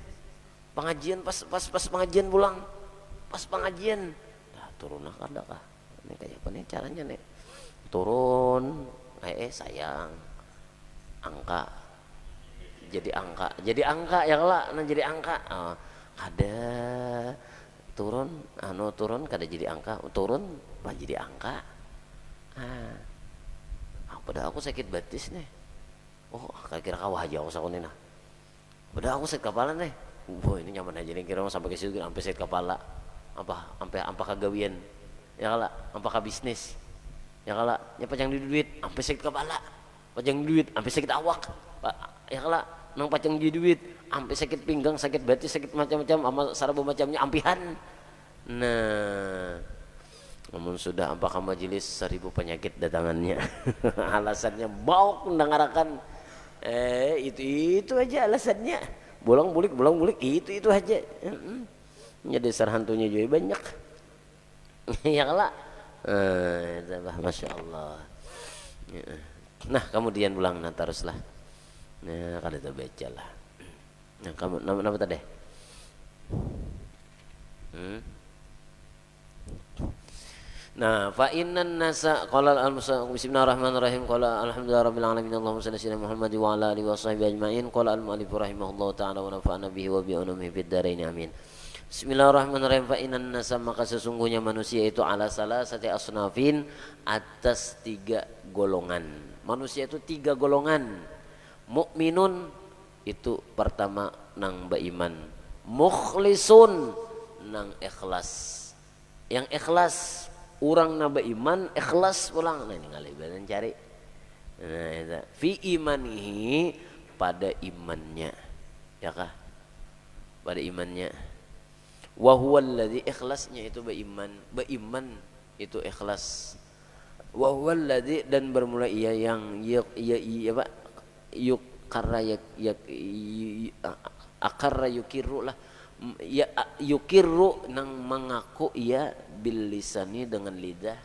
pengajian pas pengajian pulang pas pengajian dah turun kada kah ini kayak apa nih caranya nih turun sayang angka jadi angka ya lah nah jadi angka ada turun kada jadi angka turun lah jadi angka padahal aku sakit batis nih kira kawah aja aku sakunin padahal aku sakit kepala nih ini nyaman aja nih kira sampai ke situ sampai sakit kepala apa kagawian ya kala apakah bisnis ya kala nya pajang di duit sampai sakit kepala, pajang duit sampai sakit awak, ya kala nang pajang di duit sampai sakit pinggang, sakit batis, sakit macam-macam sama sarabo macamnya ampihan. Nah, namun sudah apakah majelis 1000 penyakit datangannya. Alasannya bauk mendengarakan itu aja alasannya. Bolong-bulik itu aja. Ya dasar hantunya juga banyak. Ya kala. Masya Allah. Nah kemudian pulang teruslah. Nah kada baca lah. Nah kamu nama tadi? Nah, fa innan nasa qala bismillahirrahmanirrahim qala alhamdulillahirabbil alamin Allahumma shalli ala Muhammad wa ala alihi washabbihi ajmain qala al-mu'allif rahimahullahu ta'ala wa nafa'ana bihi wa bi ulumihi fid dharain amin. Bismillahirrahmanirrahim. Fa innan nasa maka sesungguhnya manusia itu ala salasati asnafin atas 3 golongan. Manusia itu 3 golongan. Mukminun itu pertama nang beriman, mukhlisun nang ikhlas. Yang ikhlas orang na beriman ikhlas pulang. Nah ini ngalibaran cari. Nah itu fi imanihi pada imannya. Ya kah? Pada imannya. Wa huwal ladzi ikhlasnya itu beriman itu ikhlas. Wa huwal ladzi dan bermula ia yang apa? Akarra yukiru lah. Ya yukiru nang mengaku ia bil lisani dengan lidah,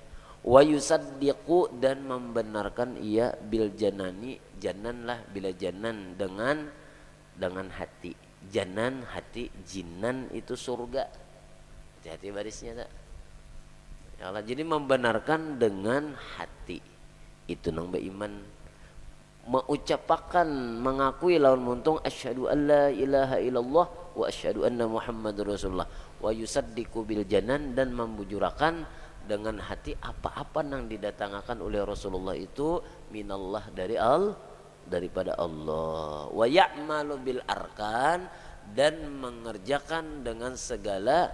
wa yusaddiqu dan membenarkan ia bil janani, janan lah bila janan dengan hati, janan hati, jinan itu surga, hati-hati barisnya tak ya Allah. Jadi membenarkan dengan hati itu nang beriman, mengucapkan mengakui lawan muntung asyhadu alla ilaha illallah wa asyhadu anna muhammadur rasulullah wa yusaddiqu bil janan dan membujurakan dengan hati apa-apa yang didatangkan oleh Rasulullah itu minallah daripada Allah, wa ya'malu bil arkan dan mengerjakan dengan segala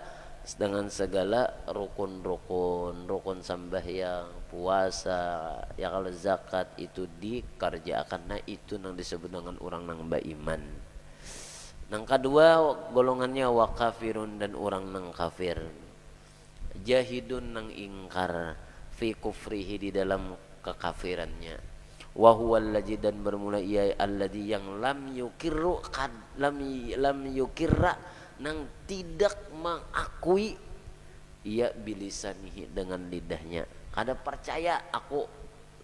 rukun sembahyang, puasa, ya kalau zakat itu dikerjakan. Nah itu yang disebut dengan orang nang beriman. Nang kedua golongannya wa kafirun dan orang nang kafir. Jahidun nang ingkar fi kufrihi di dalam kekafirannya. Wa huwal ladzi dan bermula ia alladzi yang lam yukirra nang tidak mengakui ia bilisanihi dengan lidahnya. Kada percaya aku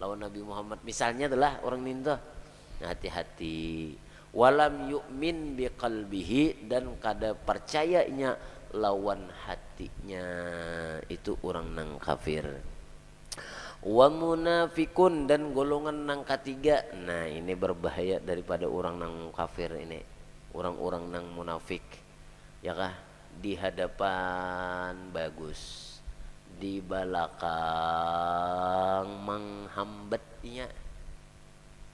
lawan Nabi Muhammad misalnya adalah orang ninta. Nah, hati-hati. Walam yu'min biqalbihi dan kada percayanya lawan hatinya itu orang nang kafir. Wa munafikun dan golongan nang ketiga. Nah ini berbahaya daripada orang nang kafir ini, orang-orang nang munafik. Ya kah? Di hadapan bagus, di belakang menghambatnya.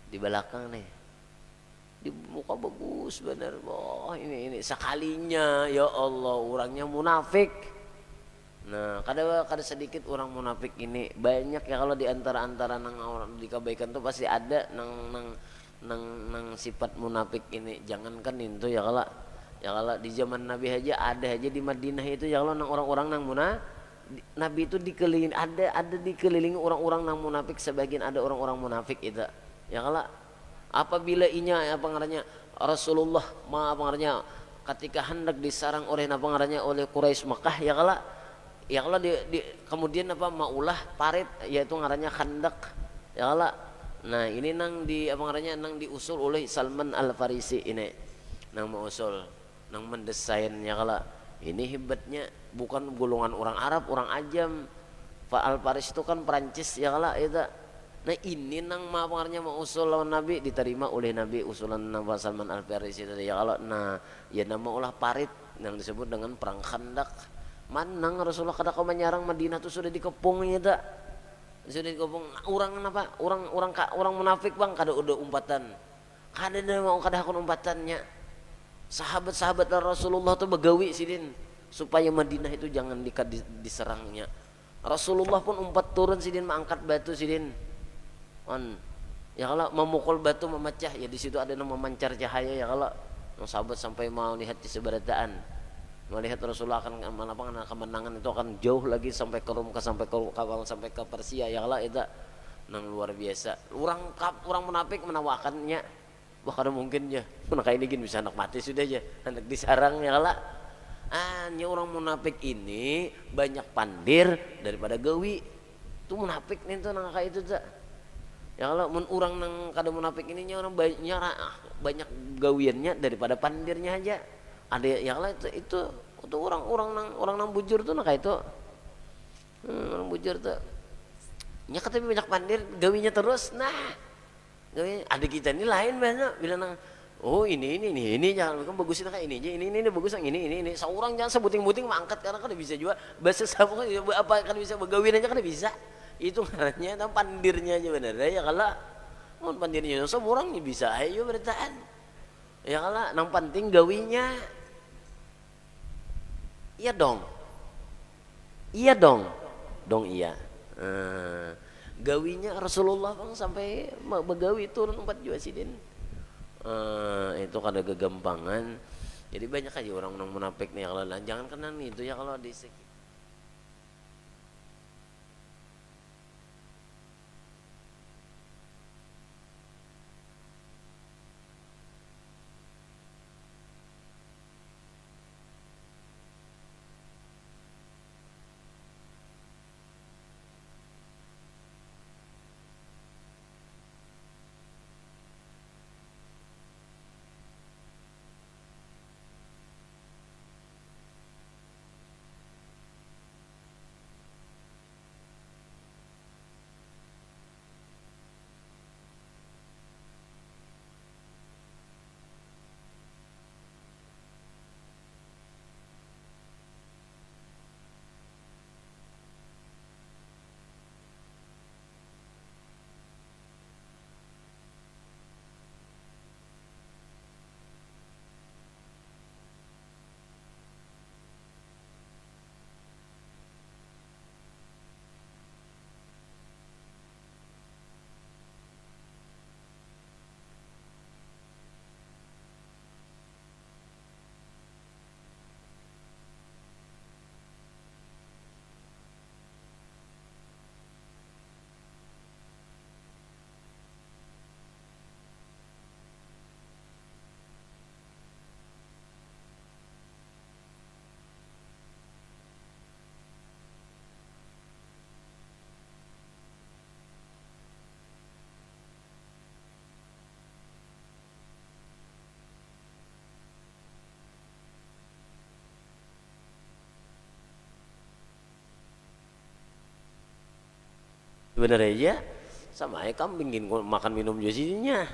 Di belakang nih, di muka bagus bener. Oh ini sekalinya ya Allah orangnya munafik. Nah kada sedikit orang munafik ini banyak ya, kalau di antara nang orang di kebaikan tuh pasti ada nang sifat munafik ini. Jangankan itu ya kalau di zaman Nabi aja ada aja di Madinah itu ya kalau nang orang-orang nang munafik, Nabi itu dikelilingi ada dikelilingi orang-orang nang munafik, sebagian ada orang-orang munafik itu. Ya kalau apabila apa ngarannya Rasulullah apa ngarannya ketika hendak disarang oleh apa ngarannya oleh Quraisy Makkah ya kalau kemudian apa maulah parit yaitu ngarannya Khandaq ya kalau. Nah ini nang di apa ngarannya nang diusul oleh Salman Al-Farisi ini nang mau usul nang mendesain ya kalau. Ini hebatnya bukan golongan orang Arab, orang Ajam. Al-Faris itu kan Perancis ya kalau itu. Nah ini nang maparnya mau usul lawan Nabi diterima oleh Nabi usulan nang Salman Al-Farisi itu ya kalau. Nah ya nama ulah parit yang disebut dengan perang Khandaq. Manang Rasulullah kada kau menyerang Madinah tuh sudah dikepung ya tak? Sudah dikepung orang apa? Orang munafik bang kada udah umpatan. Kada mau kada hakun umpatannya. Sahabat-sahabat Rasulullah tuh begawi sidin supaya Madinah itu jangan diserangnya Rasulullah pun umpat turun sidin mengangkat batu sidin on ya kalau memukul batu memecah ya di situ ada yang memancar cahaya ya kalau sahabat sampai mau lihat di seberataan melihat Rasulullah akan kemenangan itu akan jauh lagi sampai ke Rum sampai ke Persia ya Allah itu nang luar biasa orang munafik menawakannya wah kada mungkin ya nah kayak ini gini bisa anak mati sudah aja anak disarang ya Allah hanya orang munafik ini banyak pandir daripada gawi itu munafik nih tuh nang kayak itu tuh ya Allah mun orang nang kada munafik ini orang banyak gawiannya daripada pandirnya aja ada ya Allah itu orang nang bujur tuh nah kayak itu orang bujur tuh nya tapi banyak pandir gawinya terus nah gawinya ada kita ini lain banyak bilang nang oh ini jangan kan bagusin kayak ini aja ini bagus yang ini seorang jangan sebuting-buting mangkat karena kan bisa juga bahasa sama apa kan bisa begawin aja kan bisa itu karena pandirnya aja bener ya kalau mau pandirnya semua orang bisa ayo bertahan ya kalau nang penting gawinya iya dong iya. Gawinya Rasulullah bang sampai begawi turun 4 jua sidin itu kada kegampangan jadi banyak aja orang munafik nih kalau jangan kena nih itu ya kalau di bener aja sama aja kambing makan minum jadinya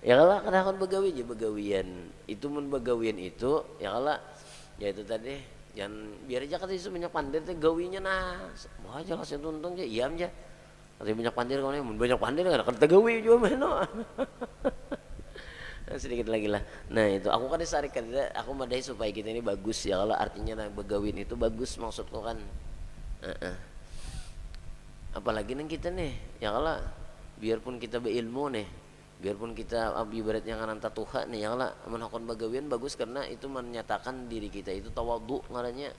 ya kalau kadang begawi aja begawian itu begawian itu ya kalau ya itu tadi jangan biar aja kata itu banyak pandir teh gawinya nah wah aja kasih tuntung aja iya aja kata banyak pandir kalau banyak pandir kan kata gawi juga mana sedikit lagi lah nah itu aku kan disarikan aku madai supaya kita ini bagus ya kalau artinya nah begawin itu bagus maksudku kan apalagi neng kita nih ya kalau biarpun kita berilmu nih biarpun kita ibaratnya kan anta Tuhan nih ya kalau melakukan bagawian bagus karena itu menyatakan diri kita itu tawadhu ngarannya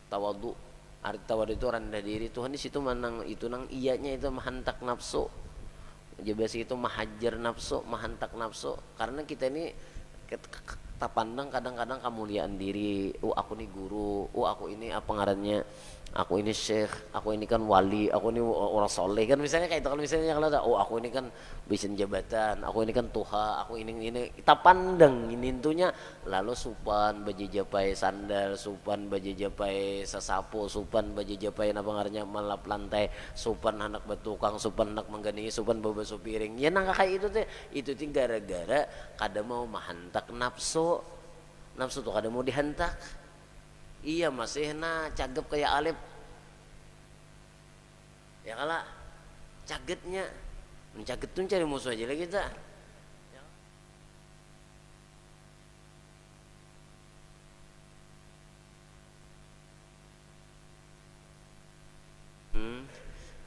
tawadhu arti tawadhu itu rendah diri Tuhan di situ manang itu nang iyanya itu mahantak nafsu jebas itu mahajar nafsu mahantak nafsu karena kita ini kita pandang kadang-kadang kemuliaan diri aku nih guru aku ini apa ngarannya aku ini syekh, aku ini kan wali, aku ini orang soleh kan misalnya kayak itu kalau misalnya kalau ada aku ini kan bisa jabatan, aku ini kan tuha, aku ini kita pandang ini intunya lalu supan bajejapai sandal, supan bajejapai sesapu, supan bajejapai apa ngarannya melap lantai, supan anak betukang, supan anak menggani, supan babasuh piring. Ya nang kayak itu tuh gara-gara kada mau mahantak nafsu. Nafsu tuh kada mau dihantak. Iya masih cagep kayak Alip ya kalah cagetnya mencaget tuh cari musuh aja lah kita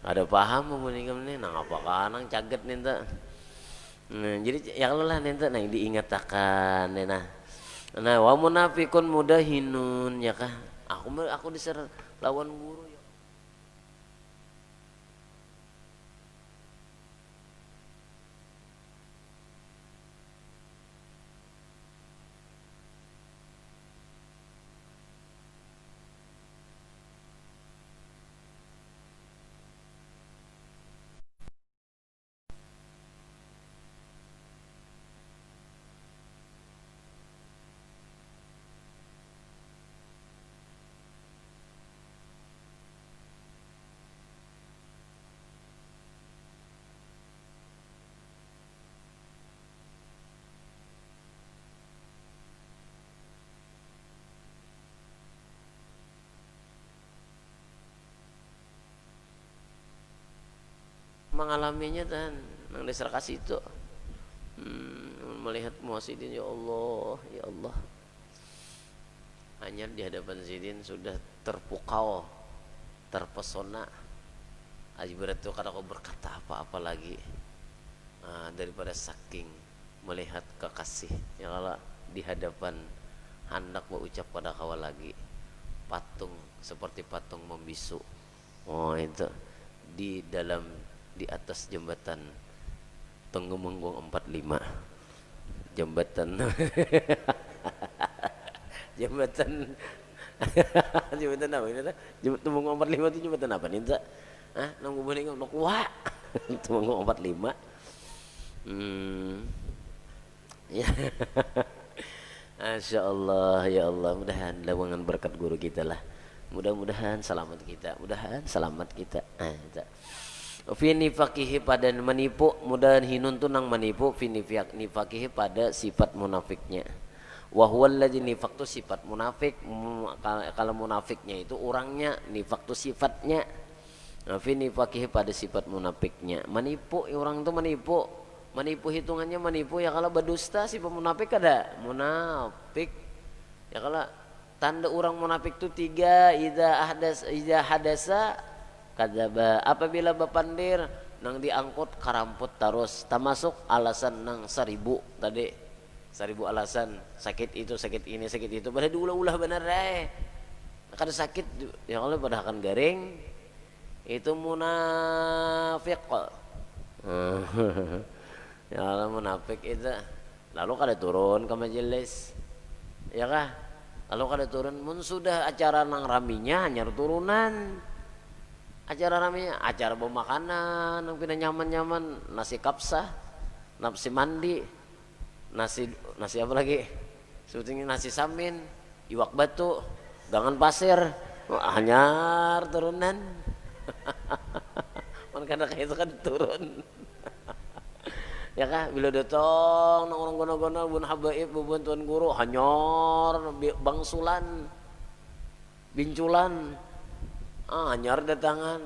ada paham mau nikam nih nang apa kanang caget nih tak. Nah, jadi ya kalau lah nih nah diingatakan nah. Nah, wa munafiqun mudahinun ya kah? Aku diser lawan guru ya. Mengalaminya dan nang dasar kasih itu melihat muasidin ya Allah ya Allah hanya di hadapan sidin sudah terpukau terpesona ibarat itu kalau kau berkata apa-apa lagi daripada saking melihat kekasih yang kalau di hadapan hendak berucap pada kawal lagi patung seperti patung membisu. Oh itu di dalam di atas jembatan Tenggemenggung 45 jembatan jembatan jembatan apa ini jembatan Tenggemenggung 45 itu jembatan apa nih tak nunggu balik nggak kuat Tenggemenggung 45 ya Masya Allah ya Allah mudahan lawangan berkat guru kita lah mudah-mudahan selamat kita fi nifaqihi pada menipu mudahan hinun tu nang menipu fi nifaqihi pada sifat munafiknya wa huwa alladzi nifaq tu sifat munafik kalau munafiknya itu orangnya nifaq tu sifatnya fi nifaqihi pada sifat munafiknya menipu orang tu menipu hitungannya menipu ya kalau berdusta si pemunafik ada munafik ya kalau tanda orang munafik itu 3 idza hadasa kadzaba apabila bapandir nang diangkut karamput terus termasuk alasan nang 1000 tadi 1000 alasan sakit itu sakit ini sakit itu pada diulah-ulah bener kada sakit ya kalau pada akan garing itu munafik ya kalau munafik itu lalu kada turun ke majelis ya kah lalu kada turun mun sudah acara nang raminya hanya turunan acara raminya acara bawa makanan nang pindah nyaman-nyaman nasi kapsah nasi mandi nasi apa lagi sebetulnya nasi samin iwak batu gangan pasir hanyar turunan man kada kayak itu kan turun ya kah bila datang nang orang gono-gono bun habaib bun tuan guru hanyor bangsulan binculan hanyar datangan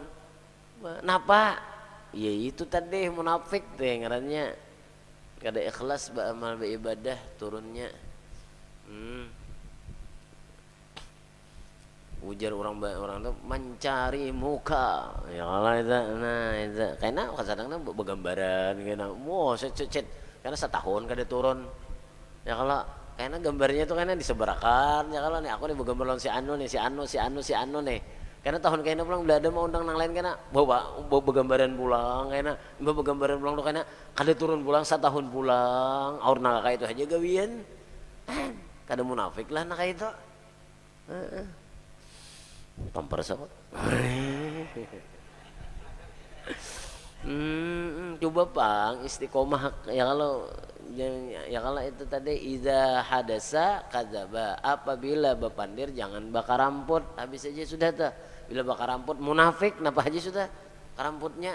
napa ya itu tadi munafik teh ngarannya kada ikhlas beramal beribadah turunnya ujar orang tuh mencari muka ya Allah itu nah itu karena kadang-kadang bergambaran karena wow cet karena setahun kada turun ya kalau karena gambarnya itu karena disebarakan ya kalau nih aku nih bergambar si anu nih si anu nih karena tahun kayaknya pulang belada mau undang nang lain karena bawa bergambaran pulang karena bawa bergambaran pulang tuh karena kada turun pulang setahun pulang aur naga kayak itu aja gawian kada munafik lah nak kayak itu tampar sakot coba pang istiqomah ya kalau itu tadi idza hadasa kadzaba apabila bapandir jangan bakar ramput habis aja sudah tuh bila bakar ramput munafik napa aja sudah karamputnya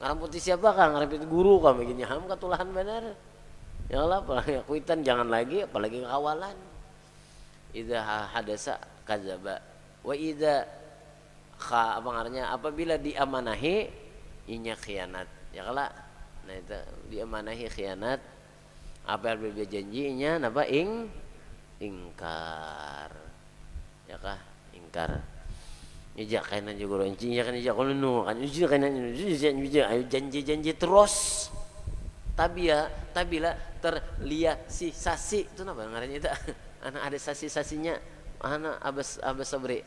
ngaramputi siapa kan ngaramputi guru kan begini ham katulahan benar ya Allah apalagi kuitan jangan lagi apalagi kawalan idza hadasa kadzaba wa idza apa artinya apabila diamanahi inya khianat ya kala nah itu diamanahi khianat apa yang berjanjinya napa ingkar ya kah ingkar Ijak kainan juga orang cinya kan ijak kalau nu kan ijak kainan ayo janji terus. Tabila terliasisasi itu apa ngarannya itu? Anak ada sasi-sasinya. Anak abas sabri.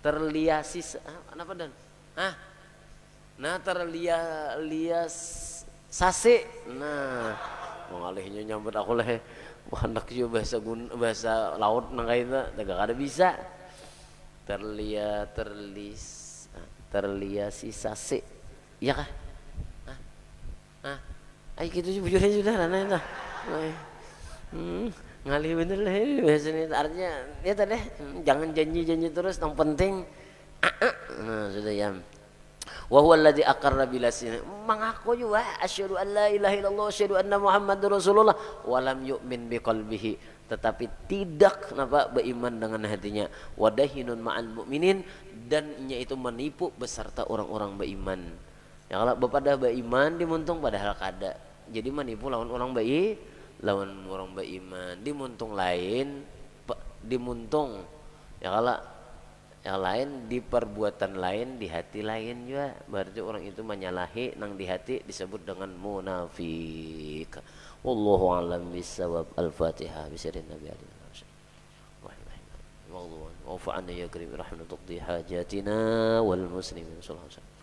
Terliasis apa dan? Nah terlias sasi. Nah, mengalihnya nyambut aku leh. Hendak juga bahasa laut nang kaita tegak ada bisa. Terliasisasi. Iya kah? Ay gitu bujurnya sudah nana itu. Ngalih bener lah ini bahasanya artinya ya tadi jangan janji terus yang penting nah sudah ya wa huwa alladzi aqarra bil lisan mengaku juga asyhadu an la ilaha illallah asyhadu anna muhammadur rasulullah wa lam yu'min biqalbihi tetapi tidak beriman dengan hatinya wadahinun ma'al mu'minin dan nya itu menipu beserta orang-orang beriman ya kalau bapak dah beriman dimuntung padahal kada jadi menipu lawan orang beriman dimuntung lain dimuntung ya kalau yang lain di perbuatan lain di hati lain juga berarti orang itu menyalahi nang di hati disebut dengan munafik. Wallahu a'lam bissawab. Al-Fatihah bisirin Nabi alaihi wasallam. Wa'fu'anna ya karim rahmatu tuqdi hajatina wal muslimin sallallahu alaihi wasallam.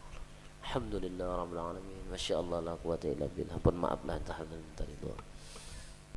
Alhamdulillah rabbil alamin. Masyaallah la quwwata illa billah. Pun maaf lah tahadzur minta ridha.